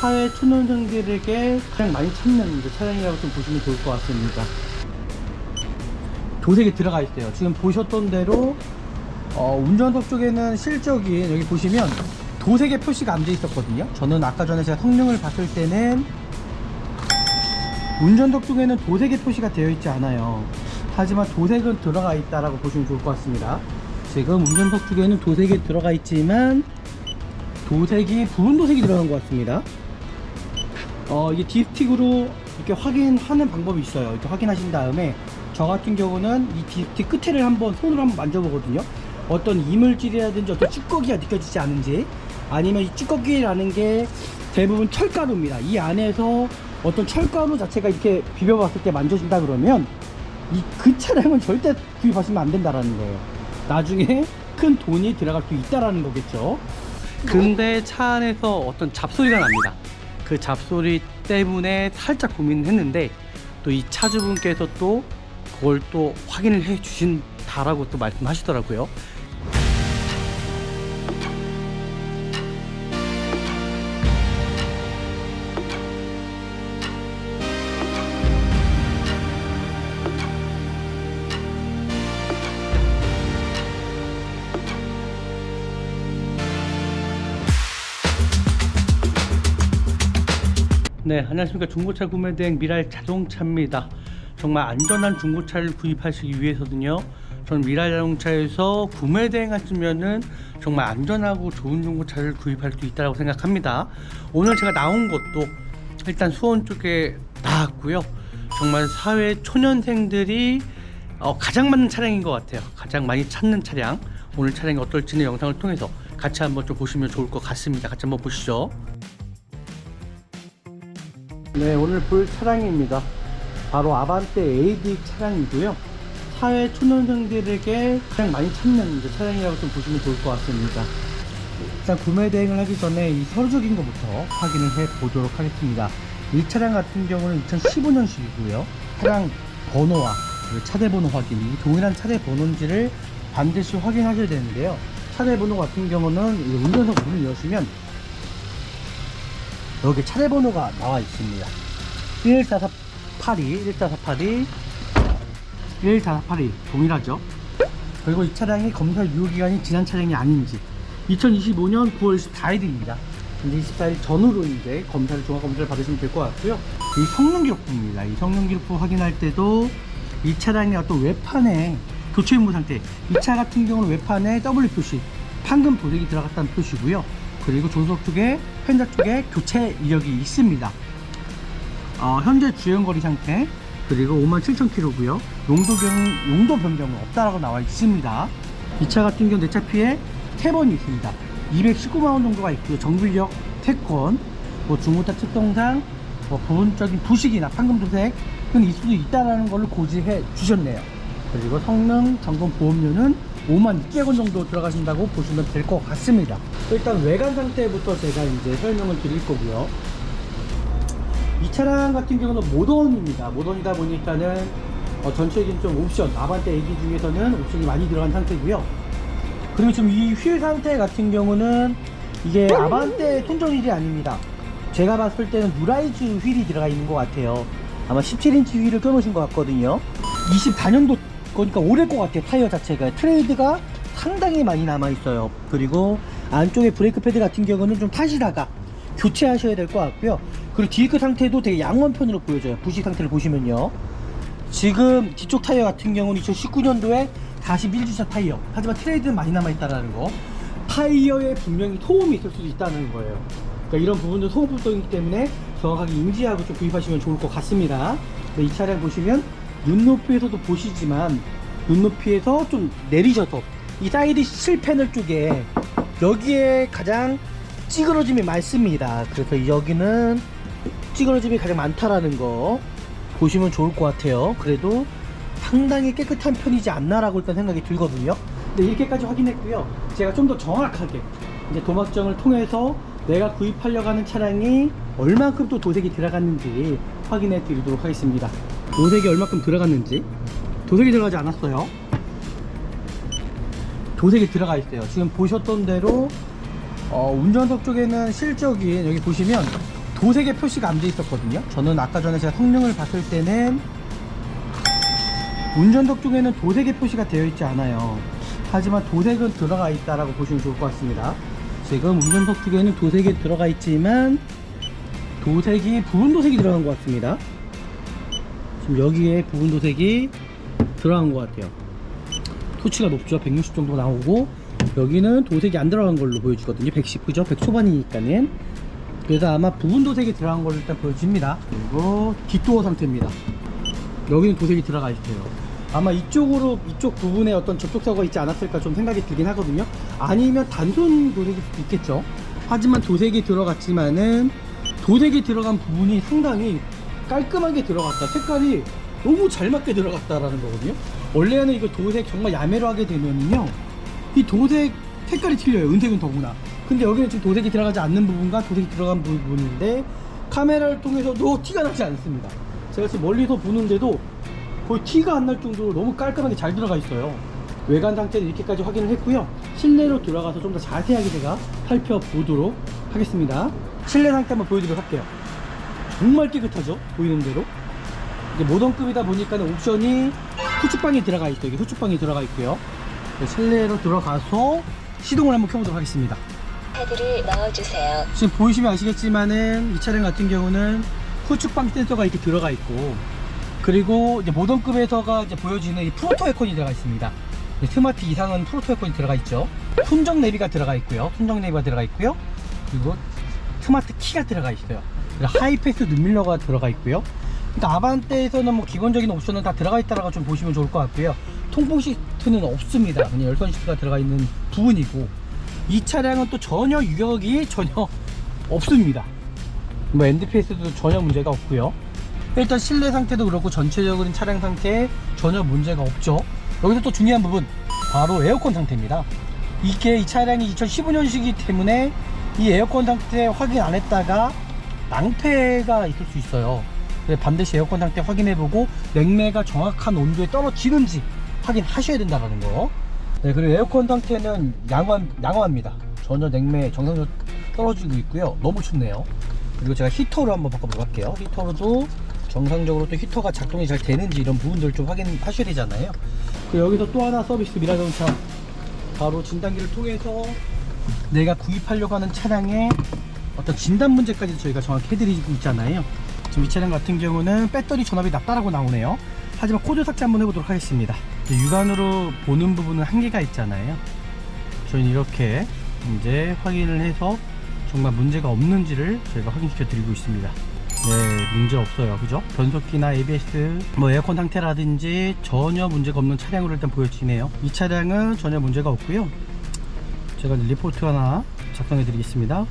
사회 초년생들에게 가장 많이 찾는 차량이라고 좀 보시면 좋을 것 같습니다. 도색이 들어가 있어요. 지금 보셨던 대로 운전석 쪽에는 실적인, 여기 보시면 도색의 표시가 안 돼 있었거든요. 저는 아까 전에 제가 성능을 봤을 때는 운전석 쪽에는 도색의 표시가 되어 있지 않아요. 하지만 도색은 들어가 있다라고 보시면 좋을 것 같습니다. 지금 운전석 쪽에는 도색이 들어가 있지만 도색이 붉은 도색이 들어간 것 같습니다. 이게 딥스틱으로 이렇게 확인하는 방법이 있어요. 이렇게 확인하신 다음에 저 같은 경우는 이 딥스틱 끝에를 한번 손으로 한번 만져보거든요. 어떤 이물질이라든지 어떤 찌꺼기가 느껴지지 않은지, 아니면 이 찌꺼기라는 게 대부분 철가루입니다. 이 안에서 어떤 철가루 자체가 이렇게 비벼봤을 때 만져진다 그러면 그 차량은 절대 구입하시면 안 된다라는 거예요. 나중에 큰 돈이 들어갈 수 있다라는 거겠죠. 근데 차 안에서 어떤 잡소리가 납니다. 그 잡소리 때문에 살짝 고민했는데 또 이 차주분께서 또 그걸 또 확인을 해 주신다라고 또 말씀하시더라고요. 네, 안녕하십니까. 중고차 구매대행 미랄 자동차입니다. 정말 안전한 중고차를 구입하시기 위해서는요, 저는 미랄 자동차에서 구매대행 하시면은 정말 안전하고 좋은 중고차를 구입할 수 있다고 생각합니다. 오늘 제가 나온 곳도 일단 수원 쪽에 나왔고요. 정말 사회 초년생들이 가장 맞는 차량인 것 같아요. 가장 많이 찾는 차량. 오늘 차량이 어떨지는 영상을 통해서 같이 한번 좀 보시면 좋을 것 같습니다. 같이 한번 보시죠. 네, 오늘 볼 차량입니다. 바로 아반떼 AD 차량이고요. 사회 초년생들에게 가장 많이 찾는 차량이라고 좀 보시면 좋을 것 같습니다. 일단 구매 대행을 하기 전에 이 서류적인 것부터 확인을 해 보도록 하겠습니다. 이 차량 같은 경우는 2015년식이고요. 차량 번호와 차대 번호 확인, 이 동일한 차대 번호인지를 반드시 확인하셔야 되는데요. 차대 번호 같은 경우는 운전석 문을 여시면 여기 차례 번호가 나와 있습니다. 14482, 14482 동일하죠. 그리고 이 차량이 검사 유효기간이 지난 차량이 아닌지 2025년 9월 24일입니다. 이제 24일 전후로 이제 검사를, 종합 검사를 받으시면 될 것 같고요. 이 성능 기록부입니다. 이 성능 기록부 확인할 때도 이 차량의 어떤 외판에 교체 의무 상태, 이 차 같은 경우는 외판에 W 표시, 판금 도색이 들어갔다는 표시고요. 그리고 조수석 쪽에, 펜자 쪽에 교체 이력이 있습니다. 현재 주행거리 상태, 그리고 57,000km고요. 용도 변경은 없다라고 나와 있습니다. 이 차 같은 경우 내차 피해 3번이 있습니다. 219만원 정도가 있고요. 정비력 3건, 중고차 특성상 부분적인 부식이나 판금 도색은 있을 수도 있다라는 걸로 고지해 주셨네요. 그리고 성능, 점검, 보험료는 56,000원 정도 들어가신다고 보시면 될 것 같습니다. 일단 외관 상태부터 제가 이제 설명을 드릴 거고요. 이 차량 같은 경우는 모던입니다. 모던이다 보니까는 전체적인 좀 옵션, 아반떼 AD 중에서는 옵션이 많이 들어간 상태고요. 그리고 지금 이 휠 상태 같은 경우는 이게 아반떼 통전 휠이 아닙니다. 제가 봤을 때는 누라이즈 휠이 들어가 있는 것 같아요. 아마 17인치 휠을 껴놓으신 것 같거든요. 24년도 그러니까 오래일 것 같아요. 타이어 자체가 트레이드가 상당히 많이 남아 있어요. 그리고 안쪽에 브레이크 패드 같은 경우는 좀 타시다가 교체하셔야 될 것 같고요. 그리고 디스크 상태도 되게 양원편으로 보여져요. 부식 상태를 보시면요, 지금 뒤쪽 타이어 같은 경우는 2019년도에 41주차 타이어, 하지만 트레이드는 많이 남아 있다는 거. 타이어에 분명히 소음이 있을 수도 있다는 거예요. 그러니까 이런 부분도 소음 불성이기 때문에 정확하게 인지하고 좀 구입하시면 좋을 것 같습니다. 이 차량 보시면 눈높이에서도 보시지만 눈높이에서 좀 내리셔서 이 사이드 실패널 쪽에 여기에 가장 찌그러짐이 많습니다. 그래서 여기는 찌그러짐이 가장 많다라는 거 보시면 좋을 것 같아요. 그래도 상당히 깨끗한 편이지 않나라고 일단 생각이 들거든요. 근데 이렇게까지 확인했고요. 제가 좀 더 정확하게 이제 도막정을 통해서 내가 구입하려고 하는 차량이 얼만큼 또 도색이 들어갔는지 확인해 드리도록 하겠습니다. 도색이 얼만큼 들어갔는지. 도색이 들어가지 않았어요. 도색이 들어가 있어요. 지금 보셨던 대로 운전석 쪽에는 실적인, 여기 보시면 도색의 표시가 안 돼 있었거든요. 저는 아까 전에 제가 성능을 봤을 때는 운전석 쪽에는 도색의 표시가 되어 있지 않아요. 하지만 도색은 들어가 있다라고 보시면 좋을 것 같습니다. 지금 운전석 쪽에는 도색이 들어가 있지만 도색이 부분 도색이 들어간 것 같습니다. 지금 여기에 부분 도색이 들어간 것 같아요. 토치가 높죠. 160 정도 나오고 여기는 도색이 안 들어간 걸로 보여주거든요. 110 그죠? 100 초반이니까는. 그래서 아마 부분 도색이 들어간 걸로 일단 보여집니다. 그리고 뒷도어 상태입니다. 여기는 도색이 들어가 있어요. 아마 이쪽 부분에 어떤 접촉사고가 있지 않았을까 좀 생각이 들긴 하거든요. 아니면 단순 도색일 수도 있겠죠. 하지만 도색이 들어갔지만은 도색이 들어간 부분이 상당히 깔끔하게 들어갔다. 색깔이 너무 잘 맞게 들어갔다라는 거거든요. 원래는 이거 도색 정말 야매로 하게 되면은요, 이 도색 색깔이 틀려요. 은색은 더구나. 근데 여기는 지금 도색이 들어가지 않는 부분과 도색이 들어간 부분인데 카메라를 통해서도 티가 나지 않습니다. 제가 지금 멀리서 보는데도 거의 티가 안 날 정도로 너무 깔끔하게 잘 들어가 있어요. 외관 상태는 이렇게까지 확인을 했고요. 실내로 들어가서 좀 더 자세하게 제가 살펴보도록 하겠습니다. 실내 상태 한번 보여드리도록 할게요. 정말 깨끗하죠? 보이는 대로. 이제 모던급이다 보니까 옵션이 후축방이 들어가 있어요. 이게 후축방이 들어가 있고요. 실내로 들어가서 시동을 한번 켜보도록 하겠습니다. 카드를 넣어주세요. 지금 보이시면 아시겠지만은 이 차량 같은 경우는 후축방 센서가 이렇게 들어가 있고, 그리고 이제 모던급에서가 이제 보여지는 이 프로토 에어컨이 들어가 있습니다. 스마트 이상은 프로토 에어컨이 들어가 있죠. 순정 내비가 들어가 있고요. 그리고 스마트 키가 들어가 있어요. 그리고 하이패스 눈밀러가 들어가 있고요. 그러니까 아반떼에서는 뭐 기본적인 옵션은 다 들어가 있다라고 좀 보시면 좋을 것 같고요. 통풍 시트는 없습니다. 그냥 열선 시트가 들어가 있는 부분이고, 이 차량은 또 전혀 유격이 전혀 없습니다. 뭐 NDPS도 전혀 문제가 없고요. 일단 실내 상태도 그렇고 전체적인 차량 상태에 전혀 문제가 없죠. 여기서 또 중요한 부분, 바로 에어컨 상태입니다. 이 차량이 2015년식이기 때문에 이 에어컨 상태 확인 안 했다가 낭패가 있을 수 있어요. 그래서 반드시 에어컨 상태 확인해보고 냉매가 정확한 온도에 떨어지는지 확인하셔야 된다는 거. 네, 그리고 에어컨 상태는 양호합니다. 전혀 냉매 정상적으로 떨어지고 있고요. 너무 춥네요. 그리고 제가 히터로 한번 바꿔보도록 할게요. 히터로도 정상적으로 또 히터가 작동이 잘 되는지 이런 부분들 좀 확인하셔야 되잖아요. 그리고 여기서 또 하나 서비스 미라자동차, 바로 진단기를 통해서 내가 구입하려고 하는 차량의 어떤 진단 문제까지 저희가 정확히 해드리고 있잖아요. 지금 이 차량 같은 경우는 배터리 전압이 낮다라고 나오네요. 하지만 코드 삭제 한번 해보도록 하겠습니다. 육안으로 보는 부분은 한계가 있잖아요. 저희는 이렇게 이제 확인을 해서 정말 문제가 없는지를 저희가 확인시켜 드리고 있습니다. 네, 문제 없어요. 그죠? 변속기나 ABS, 뭐 에어컨 상태라든지 전혀 문제가 없는 차량으로 일단 보여지네요. 이 차량은 전혀 문제가 없고요. 제가 이제 리포트 하나 작성해 드리겠습니다.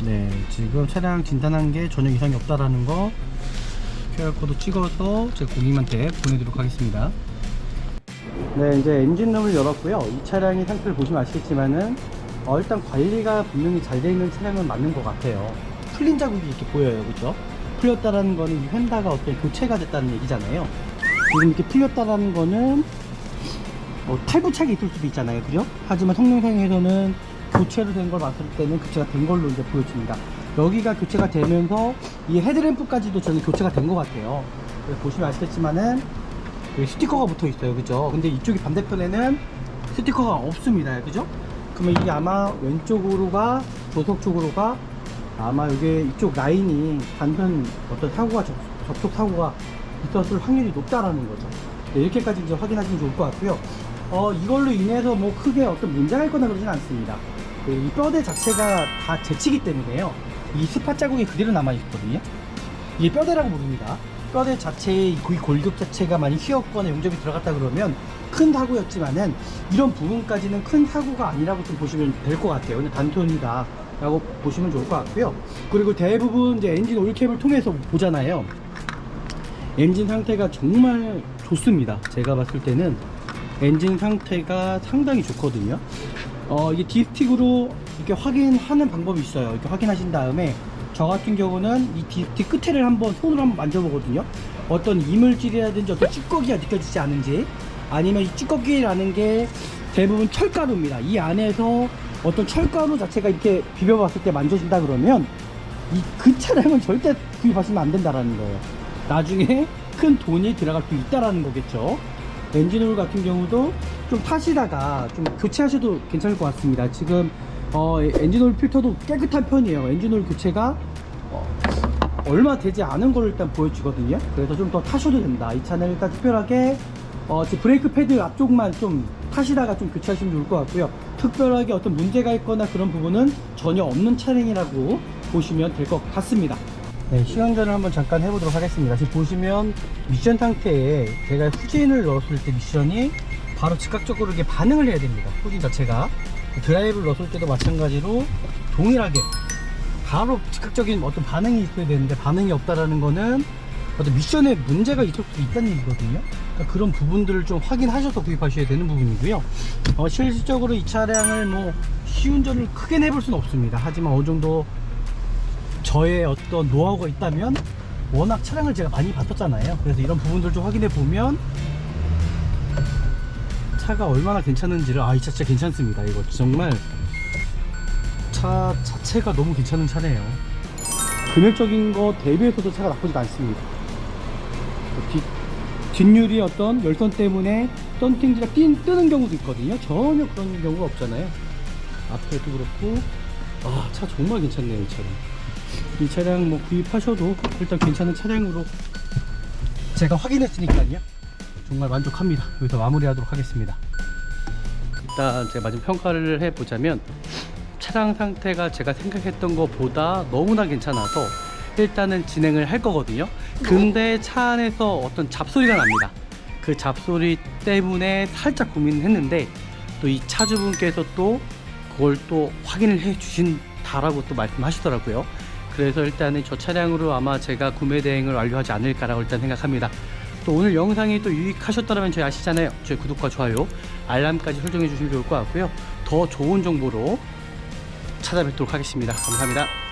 네, 지금 차량 진단한 게 전혀 이상이 없다라는 거 QR코드 찍어서 제가 고객님한테 보내도록 하겠습니다. 네, 이제 엔진룸을 열었고요. 이 차량의 상태를 보시면 아시겠지만은 일단 관리가 분명히 잘 되어 있는 차량은 맞는 것 같아요. 풀린 자국이 이렇게 보여요. 그죠? 풀렸다라는 거는 이 휀다가 어떤 교체가 됐다는 얘기잖아요. 지금 이렇게 풀렸다라는 거는 탈부착이 있을 수도 있잖아요. 그죠? 하지만 성능상에서는 교체로 된 걸 봤을 때는 교체가 된 걸로 이제 보여집니다. 여기가 교체가 되면서 이 헤드램프까지도 저는 교체가 된 것 같아요. 보시면 아시겠지만은 스티커가 붙어 있어요. 그죠? 근데 이쪽이 반대편에는 스티커가 없습니다. 그죠? 그러면 이게 아마 왼쪽으로가, 조석 쪽으로가 아마 이게 이쪽 라인이 단순 어떤 사고가 접촉 사고가 있었을 확률이 높다라는 거죠. 네, 이렇게까지 이제 확인하시면 좋을 것 같고요. 이걸로 인해서 뭐 크게 어떤 문제가 있거나 그러진 않습니다. 이 뼈대 자체가 다 재치기 때문에요. 이 스팟 자국이 그대로 남아 있거든요. 이게 뼈대라고 부릅니다. 뼈대 자체의 이 골격 자체가 많이 휘었거나 용접이 들어갔다 그러면 큰 사고였지만은 이런 부분까지는 큰 사고가 아니라고 좀 보시면 될 것 같아요. 그냥 단순이다 라고 보시면 좋을 것 같고요. 그리고 대부분 이제 엔진 오일캡을 통해서 보잖아요. 엔진 상태가 정말 좋습니다. 제가 봤을 때는 엔진 상태가 상당히 좋거든요. 이게 딥스틱으로 이렇게 확인하는 방법이 있어요. 이렇게 확인하신 다음에 저 같은 경우는 이 딥스틱 끝에를 한번 손으로 한번 만져보거든요. 어떤 이물질이라든지 어떤 찌꺼기가 느껴지지 않은지, 아니면 이 찌꺼기라는 게 대부분 철가루입니다. 이 안에서 어떤 철가루 자체가 이렇게 비벼봤을 때 만져진다 그러면 그 차량은 절대 구입하시면 안 된다라는 거예요. 나중에 큰 돈이 들어갈 수 있다라는 거겠죠. 엔진오일 같은 경우도 좀 타시다가 좀 교체하셔도 괜찮을 것 같습니다. 지금 엔진오일 필터도 깨끗한 편이에요. 엔진오일 교체가 얼마 되지 않은 걸 일단 보여주거든요. 그래서 좀 더 타셔도 된다. 이 차는 일단 특별하게 브레이크 패드 앞쪽만 좀 타시다가 좀 교체하시면 좋을 것 같고요. 특별하게 어떤 문제가 있거나 그런 부분은 전혀 없는 차량이라고 보시면 될 것 같습니다. 네, 시운전을 한번 잠깐 해보도록 하겠습니다. 지금 보시면 미션 상태에 제가 후진을 넣었을 때 미션이 바로 즉각적으로 이렇게 반응을 해야 됩니다. 후진 자체가. 드라이브를 넣었을 때도 마찬가지로 동일하게 바로 즉각적인 어떤 반응이 있어야 되는데 반응이 없다라는 거는 어떤 미션에 문제가 있을 수도 있다는 얘기거든요. 그러니까 그런 부분들을 좀 확인하셔서 구입하셔야 되는 부분이고요. 실질적으로 이 차량을 뭐 시운전을 크게 내볼 수는 없습니다. 하지만 어느 정도 저의 어떤 노하우가 있다면 워낙 차량을 제가 많이 봤었잖아요. 그래서 이런 부분들 좀 확인해 보면 차가 얼마나 괜찮은지를 이 차 진짜 괜찮습니다. 이거 정말 차 자체가 너무 괜찮은 차네요. 금액적인 거 대비해서도 차가 나쁘지가 않습니다. 뒷유리 어떤 열선 때문에 썬팅지가 뜨는 경우도 있거든요. 전혀 그런 경우가 없잖아요. 앞에도 그렇고 차 정말 괜찮네요. 이 차량. 이 차량 뭐 구입하셔도 일단 괜찮은 차량으로 제가 확인했으니까요. 정말 만족합니다. 여기서 마무리하도록 하겠습니다. 일단 제가 마지막 평가를 해보자면 차량 상태가 제가 생각했던 것보다 너무나 괜찮아서 일단은 진행을 할 거거든요. 근데 차 안에서 어떤 잡소리가 납니다. 그 잡소리 때문에 살짝 고민을 했는데 또 이 차주분께서 또 그걸 또 확인을 해 주신다라고 또 말씀하시더라고요. 그래서 일단은 저 차량으로 아마 제가 구매 대행을 완료하지 않을까라고 일단 생각합니다. 또 오늘 영상이 또 유익하셨다면 저희 아시잖아요. 저희 구독과 좋아요, 알람까지 설정해 주시면 좋을 것 같고요. 더 좋은 정보로 찾아뵙도록 하겠습니다. 감사합니다.